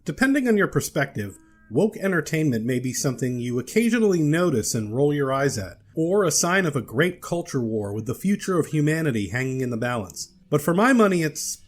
Depending on your perspective, woke entertainment may be something you occasionally notice and roll your eyes at, or a sign of a great culture war with the future of humanity hanging in the balance. But for my money, it's,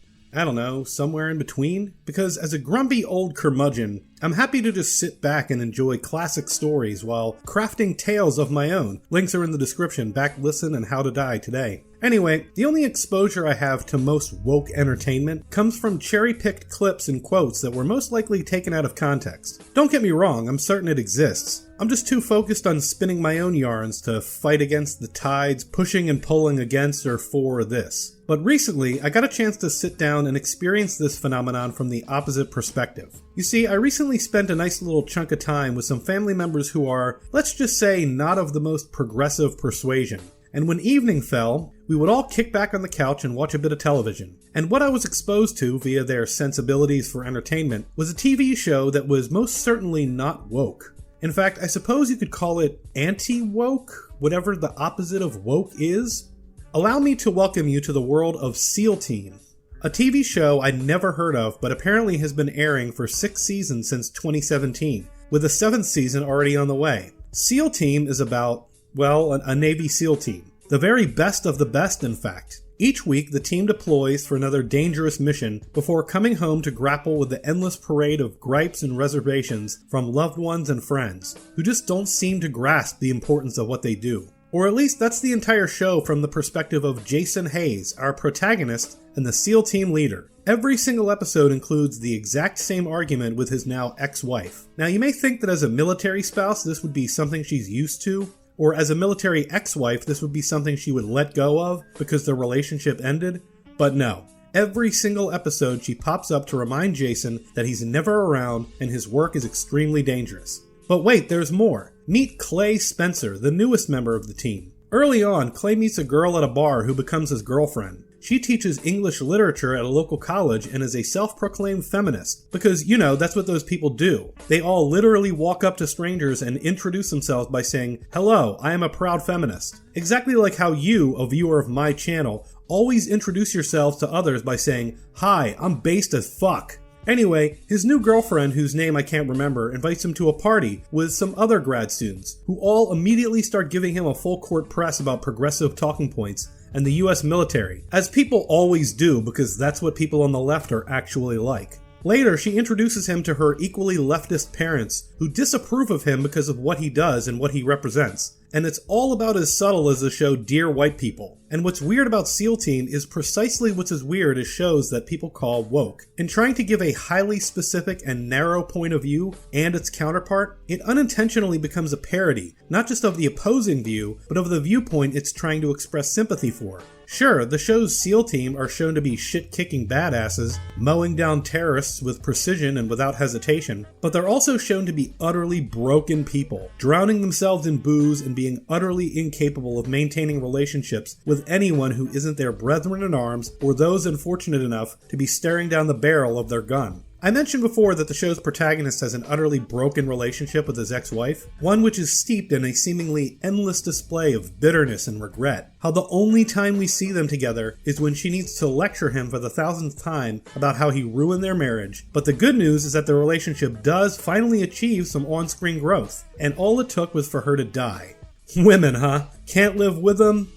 somewhere in between. Because as a grumpy old curmudgeon, I'm happy to just sit back and enjoy classic stories while crafting tales of my own. Links are in the description, back listen, and how to die today. Anyway, the only exposure I have to most woke entertainment comes from cherry-picked clips and quotes that were most likely taken out of context. Don't get me wrong, I'm certain it exists. I'm just too focused on spinning my own yarns to fight against the tides, pushing and pulling against or for this. But recently, I got a chance to sit down and experience this phenomenon from the opposite perspective. You see, I recently spent a nice little chunk of time with some family members who are, let's just say, not of the most progressive persuasion. And when evening fell, we would all kick back on the couch and watch a bit of television. And what I was exposed to via their sensibilities for entertainment was a TV show that was most certainly not woke. In fact, I suppose you could call it anti-woke, whatever the opposite of woke is. Allow me to welcome you to the world of SEAL Team, a TV show I'd never heard of but apparently has been airing for 6 seasons since 2017, with a 7th season already on the way. SEAL Team is about, a Navy SEAL team. The very best of the best, in fact. Each week, the team deploys for another dangerous mission before coming home to grapple with the endless parade of gripes and reservations from loved ones and friends, who just don't seem to grasp the importance of what they do. Or at least that's the entire show from the perspective of Jason Hayes, our protagonist and the SEAL team leader. Every single episode includes the exact same argument with his now ex-wife. Now you may think that as a military spouse this would be something she's used to, or as a military ex-wife this would be something she would let go of because their relationship ended, but no. Every single episode she pops up to remind Jason that he's never around and his work is extremely dangerous. But wait, there's more. Meet Clay Spencer, the newest member of the team. Early on, Clay meets a girl at a bar who becomes his girlfriend. She teaches English literature at a local college and is a self-proclaimed feminist. Because, that's what those people do. They all literally walk up to strangers and introduce themselves by saying, "Hello, I am a proud feminist." Exactly like how you, a viewer of my channel, always introduce yourselves to others by saying, "Hi, I'm based as fuck." Anyway, his new girlfriend, whose name I can't remember, invites him to a party with some other grad students, who all immediately start giving him a full court press about progressive talking points and the US military, as people always do because that's what people on the left are actually like. Later, she introduces him to her equally leftist parents, who disapprove of him because of what he does and what he represents. And it's all about as subtle as the show Dear White People. And what's weird about SEAL Team is precisely what's as weird as shows that people call woke. In trying to give a highly specific and narrow point of view and its counterpart, it unintentionally becomes a parody, not just of the opposing view, but of the viewpoint it's trying to express sympathy for. Sure, the show's SEAL Team are shown to be shit-kicking badasses, mowing down terrorists with precision and without hesitation, but they're also shown to be utterly broken people, drowning themselves in booze and being utterly incapable of maintaining relationships with anyone who isn't their brethren in arms or those unfortunate enough to be staring down the barrel of their gun. I mentioned before that the show's protagonist has an utterly broken relationship with his ex-wife, one which is steeped in a seemingly endless display of bitterness and regret. How the only time we see them together is when she needs to lecture him for the 1000th time about how he ruined their marriage. But the good news is that the relationship does finally achieve some on-screen growth, and all it took was for her to die. Women, huh? Can't live with them?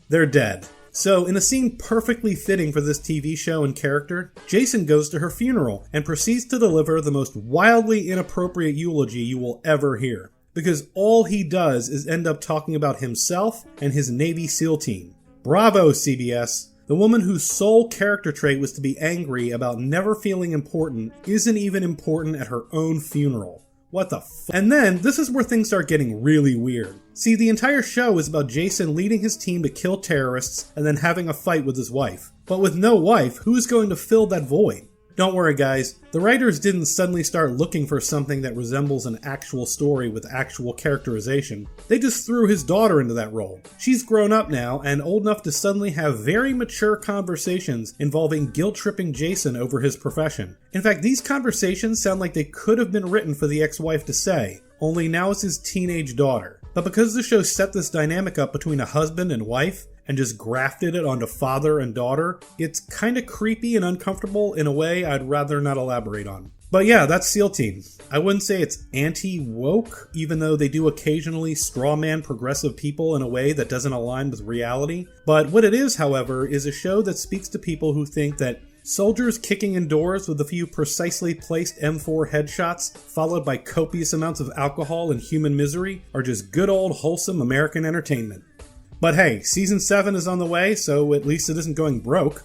They're dead. So, in a scene perfectly fitting for this TV show and character, Jason goes to her funeral and proceeds to deliver the most wildly inappropriate eulogy you will ever hear. Because all he does is end up talking about himself and his Navy SEAL team. Bravo, CBS! The woman whose sole character trait was to be angry about never feeling important isn't even important at her own funeral. What the f***? And then, this is where things start getting really weird. See, the entire show is about Jason leading his team to kill terrorists and then having a fight with his wife. But with no wife, who's going to fill that void? Don't worry guys, the writers didn't suddenly start looking for something that resembles an actual story with actual characterization. They just threw his daughter into that role. She's grown up now and old enough to suddenly have very mature conversations involving guilt-tripping Jason over his profession. In fact, these conversations sound like they could have been written for the ex-wife to say, only now it's his teenage daughter. But because the show set this dynamic up between a husband and wife, and just grafted it onto father and daughter, it's kinda creepy and uncomfortable in a way I'd rather not elaborate on. But yeah, that's SEAL Team. I wouldn't say it's anti-woke, even though they do occasionally strawman progressive people in a way that doesn't align with reality. But what it is, however, is a show that speaks to people who think that soldiers kicking indoors with a few precisely placed M4 headshots, followed by copious amounts of alcohol and human misery, are just good old wholesome American entertainment. But hey, Season 7 is on the way, so at least it isn't going broke.